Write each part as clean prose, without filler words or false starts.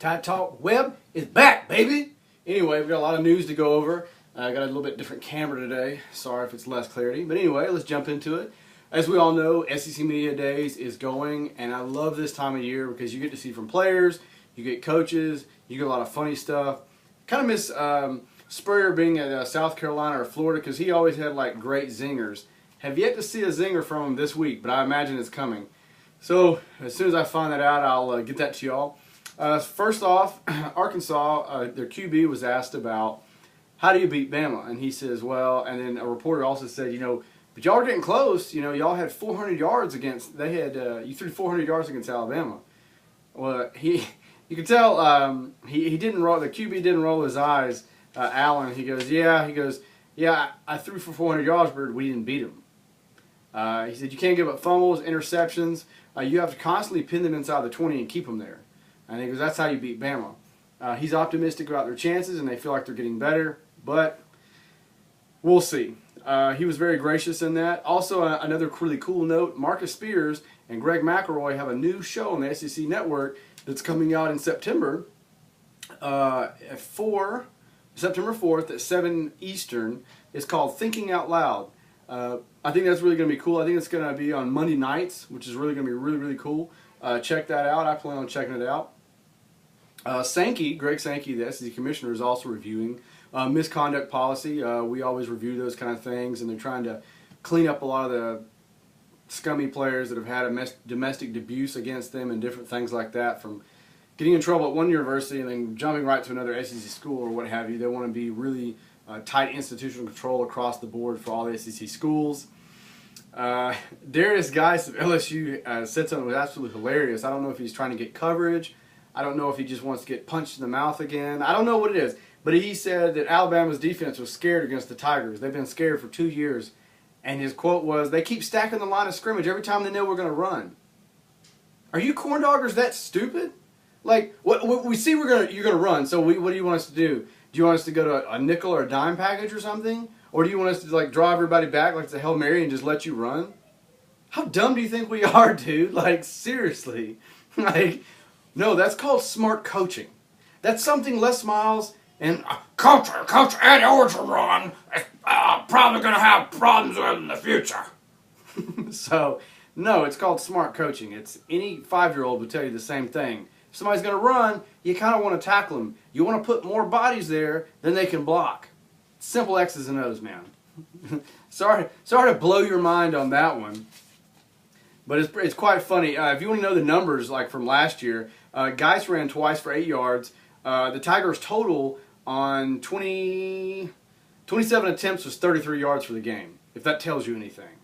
Tide Talk Web is back, baby! Anyway, we've got a lot of news to go over. I got a little bit different camera today. Sorry if it's less clarity. But anyway, let's jump into it. As we all know, SEC Media Days is going, and I love this time of year because you get to see from players, you get coaches, you get a lot of funny stuff. Kind of miss Spurrier being at South Carolina or Florida because he always had like great zingers. Have yet to see a zinger from him this week, but I imagine it's coming. So as soon as I find that out, I'll get that to y'all. First off, Arkansas, their QB was asked about how do you beat Bama, and he says, well, and then a reporter also said, but y'all are getting close. Y'all had 400 yards against. They had you threw 400 yards against Alabama. Well, you could tell he didn't roll. The QB didn't roll his eyes. Allen, he goes, yeah, I threw for 400 yards, but we didn't beat him. He said you can't give up fumbles, interceptions. You have to constantly pin them inside the 20 and keep them there. And he goes, that's how you beat Bama. He's optimistic about their chances, and they feel like they're getting better, but we'll see. He was very gracious in that. Also, another really cool note, Marcus Spears and Greg McElroy have a new show on the SEC Network that's coming out in September, September 4th at 7 Eastern. It's called Thinking Out Loud. I think that's really going to be cool. I think it's going to be on Monday nights, which is really going to be really, really cool. Check that out. I plan on checking it out. Greg Sankey, the SEC Commissioner, is also reviewing misconduct policy. We always review those kind of things, and they're trying to clean up a lot of the scummy players that have had domestic abuse against them and different things like that, from getting in trouble at one university and then jumping right to another SEC school or what have you. They want to be really tight institutional control across the board for all the SEC schools. Darius Geis of LSU said something that was absolutely hilarious. I don't know if he's trying to get coverage. I don't know if he just wants to get punched in the mouth again. I don't know what it is. But he said that Alabama's defense was scared against the Tigers. They've been scared for 2 years. And his quote was, they keep stacking the line of scrimmage every time they know we're going to run. Are you corn doggers that stupid? Like, what we see you're going to run, so what do you want us to do? Do you want us to go to a nickel or a dime package or something? Or do you want us to like draw everybody back like it's a Hail Mary and just let you run? How dumb do you think we are, dude? Like, seriously. Like, no, that's called smart coaching. That's something Les Miles and Coach Eddie Orgeron is probably going to have problems with in the future. So, no, it's called smart coaching. It's any 5-year-old would tell you the same thing. If somebody's going to run, you kind of want to tackle them. You want to put more bodies there than they can block. Simple X's and O's, man. sorry to blow your mind on that one. But it's quite funny. If you want to know the numbers like from last year, Geis ran twice for 8 yards. The Tigers' total on 27 attempts was 33 yards for the game, if that tells you anything.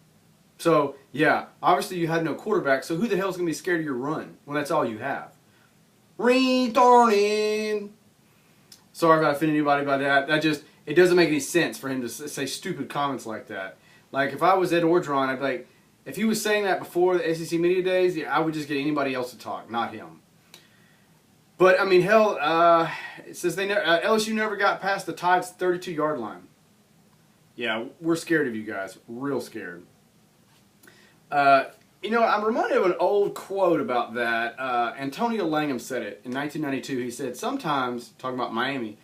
So, yeah, obviously you had no quarterback, so who the hell's going to be scared of your run when that's all you have? Returning. Sorry if I offended anybody by that. It doesn't make any sense for him to say stupid comments like that. Like, if I was Ed Orgeron, I'd be like, if he was saying that before the SEC Media Days, yeah, I would just get anybody else to talk, not him. But, I mean, hell, it says LSU never got past the Tide's 32-yard line. Yeah, we're scared of you guys. Real scared. I'm reminded of an old quote about that. Antonio Langham said it in 1992. He said, sometimes, talking about Miami,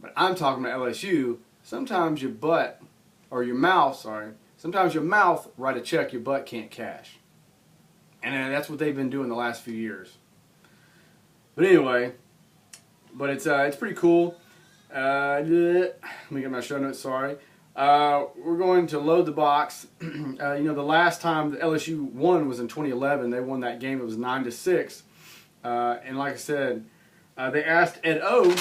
but I'm talking about LSU, sometimes sometimes your mouth write a check your butt can't cash. And that's what they've been doing the last few years. But anyway, it's pretty cool. Let me get my show notes, sorry. We're going to load the box. The last time the LSU won was in 2011. They won that game. It was 9-6. And like I said, they asked Ed O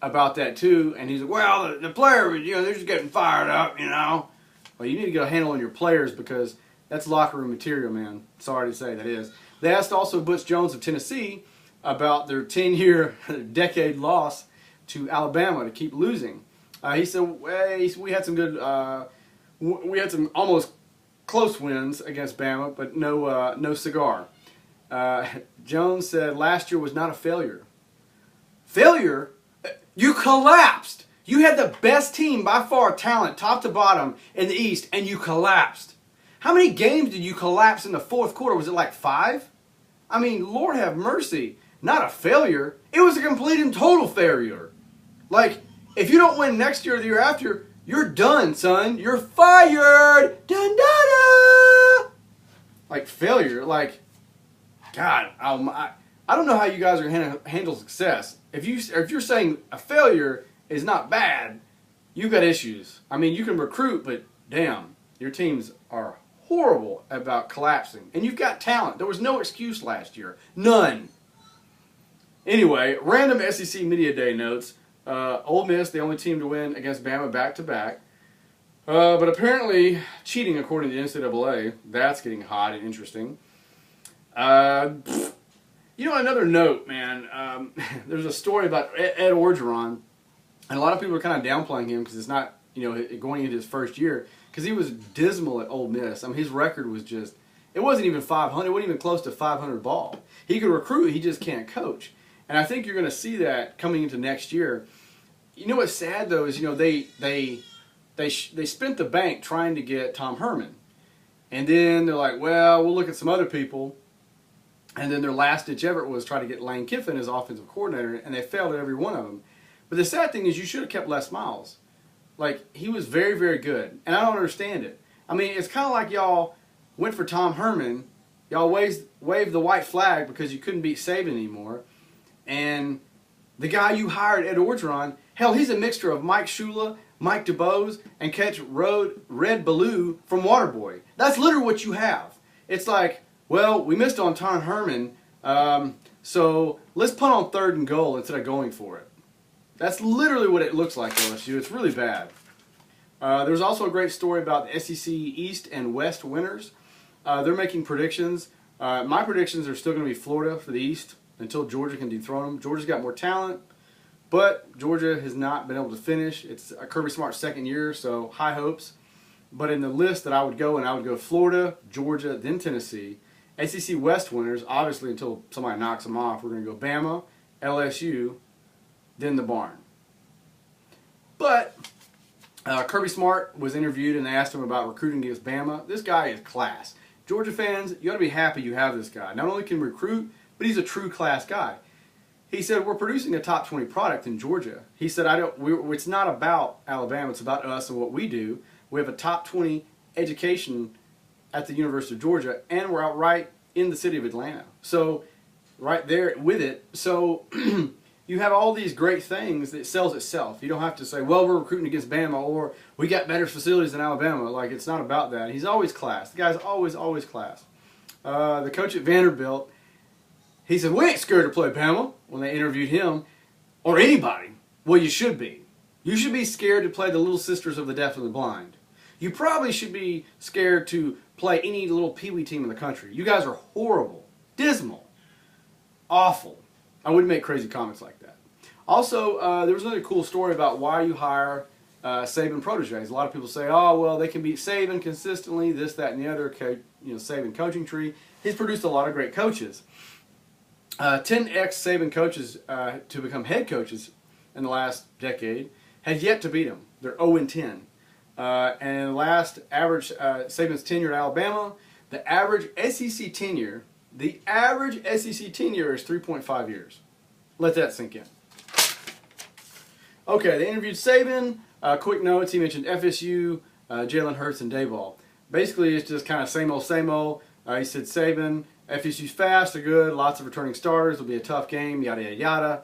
about that too, and he's like, well, the player, they're just getting fired up, Well, you need to get a handle on your players because that's locker room material, man. Sorry to say, that is. They asked also Butch Jones of Tennessee about their 10-year, decade loss to Alabama to keep losing. He said, we had some good, we had some almost close wins against Bama, but no cigar. Jones said last year was not a failure. Failure? You collapsed. You had the best team by far, talent, top to bottom, in the East, and you collapsed. How many games did you collapse in the fourth quarter? Was it like 5? I mean, Lord have mercy. Not a failure. It was a complete and total failure. Like, if you don't win next year or the year after, you're done, son. You're fired. Dun, da, da. Like, failure. Like, God, I don't know how you guys are going to handle success. If you're saying a failure is not bad, you've got issues. I mean, you can recruit, but damn, your teams are horrible about collapsing. And you've got talent. There was no excuse last year. None. Anyway, random SEC Media Day notes. Ole Miss, the only team to win against Bama back-to-back. But apparently, cheating according to the NCAA, that's getting hot and interesting. You know, another note, man, there's a story about Ed Orgeron, and a lot of people are kind of downplaying him because it's not, you know, going into his first year, because he was dismal at Ole Miss. I mean, his record was just, it wasn't even 500, it wasn't even close to 500 ball. He could recruit, he just can't coach. And I think you're going to see that coming into next year. You know what's sad, though, is, you know, they spent the bank trying to get Tom Herman. And then they're like, well, we'll look at some other people. And then their last-ditch effort was try to get Lane Kiffin as offensive coordinator, and they failed at every one of them. But the sad thing is you should have kept Les Miles. Like, he was very, very good. And I don't understand it. I mean, it's kind of like y'all went for Tom Herman. Y'all waved the white flag because you couldn't beat Saban anymore. And the guy you hired, Ed Orgeron, hell, he's a mixture of Mike Shula, Mike DeBose, and catch Red Ballou from Waterboy. That's literally what you have. It's like, well, we missed on Tom Herman, so let's punt on 3rd and goal instead of going for it. That's literally what it looks like, LSU. It's really bad. There's also a great story about the SEC East and West winners. They're making predictions. My predictions are still going to be Florida for the East until Georgia can dethrone them. Georgia's got more talent, but Georgia has not been able to finish. It's Kirby Smart's second year, so high hopes. But in the list that I would go Florida, Georgia, then Tennessee. SEC West winners, obviously until somebody knocks them off, we're going to go Bama, LSU, then the barn. But Kirby Smart was interviewed and they asked him about recruiting against Bama. This guy is class. Georgia fans, you ought to be happy you have this guy. Not only can recruit, but he's a true class guy. He said, we're producing a top 20 product in Georgia. He said, it's not about Alabama, it's about us and what we do. We have a top 20 education at the University of Georgia, and we're out right in the city of Atlanta. So, right there with it. So, you have all these great things that sells itself. You don't have to say, well, we're recruiting against Bama, or we got better facilities than Alabama. Like, it's not about that. He's always class. The guy's always class. The coach at Vanderbilt, he said, we ain't scared to play Bama, when they interviewed him, or anybody. Well, you should be. You should be scared to play the Little Sisters of the Deaf and the Blind. You probably should be scared to play any little peewee team in the country. You guys are horrible, dismal, awful. I wouldn't make crazy comments like that. Also, there was another cool story about why you hire Saban proteges. A lot of people say, oh, well, they can beat Saban consistently, this, that, and the other, Saban coaching tree. He's produced a lot of great coaches. 10 ex-Saban coaches to become head coaches in the last decade have yet to beat him. They're 0-10. And last average Saban's tenure at Alabama, the average SEC tenure is 3.5 years. Let that sink in. Okay, they interviewed Saban. Quick notes, he mentioned FSU, Jalen Hurts, and Dayball. Basically, it's just kind of same old, same old. He said Saban, FSU's fast, they're good, lots of returning starters, it'll be a tough game, yada, yada, yada.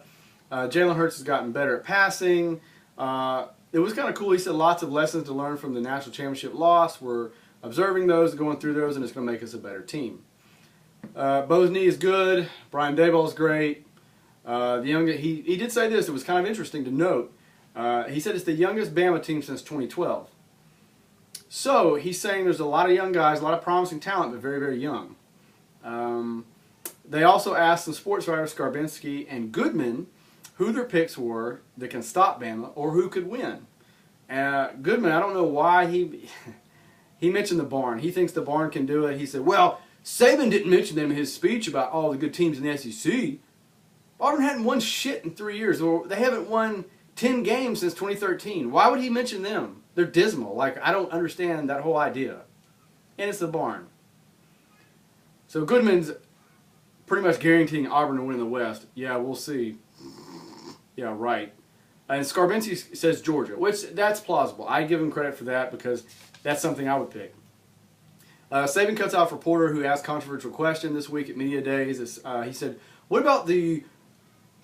Jalen Hurts has gotten better at passing. It was kind of cool. He said lots of lessons to learn from the national championship loss. We're observing those, going through those, and it's going to make us a better team. Bo's knee is good. Brian Daboll's great. He did say this. It was kind of interesting to note. He said it's the youngest Bama team since 2012. So he's saying there's a lot of young guys, a lot of promising talent, but very, very young. They also asked some sports writers, Skarbinski and Goodman, who their picks were that can stop Bama or who could win. Goodman, I don't know why he mentioned the barn. He thinks the barn can do it. He said, well, Saban didn't mention them in his speech about all the good teams in the SEC. Auburn hadn't won shit in 3 years, or they haven't won 10 games since 2013. Why would he mention them? They're dismal. Like, I don't understand that whole idea. And it's the barn. So Goodman's pretty much guaranteeing Auburn to win in the West. Yeah, we'll see. Yeah, right. And Skarbinski says Georgia, which that's plausible. I give him credit for that because that's something I would pick. Saban cuts off reporter who asked controversial question this week at Media Days. He said, "What about the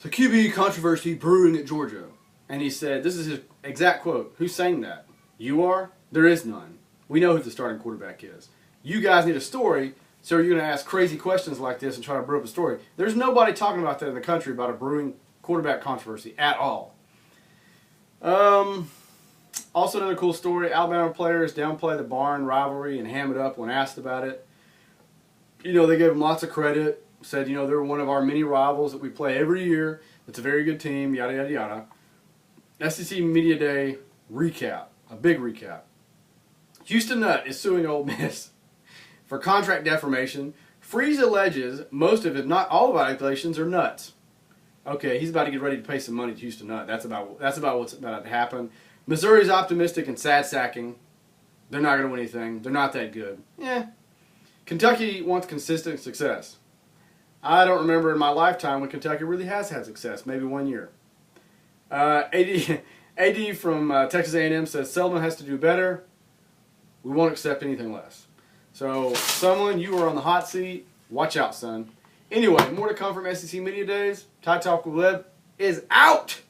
QB controversy brewing at Georgia?" And he said, this is his exact quote, "Who's saying that? You are? There is none. We know who the starting quarterback is. You guys need a story, so you're going to ask crazy questions like this and try to brew up a story. There's nobody talking about that in the country about a brewing quarterback controversy at all." Also another cool story, Alabama players downplay the Barn rivalry and ham it up when asked about it. You know, they gave them lots of credit, said, you know, they're one of our many rivals that we play every year. It's a very good team, yada, yada, yada. SEC Media Day recap, a big recap. Houston Nutt is suing Ole Miss for contract defamation. Freeze alleges most of, if not all, of allegations are nuts. Okay, he's about to get ready to pay some money to Houston Nutt. That's about what's about to happen. Missouri's optimistic and sad sacking. They're not going to win anything. They're not that good. Yeah. Kentucky wants consistent success. I don't remember in my lifetime when Kentucky really has had success. Maybe 1 year. AD from Texas A&M says Selman has to do better. We won't accept anything less. So, someone, you are on the hot seat. Watch out, son. Anyway, more to come from SEC Media Days. Tide Talk with Web is out.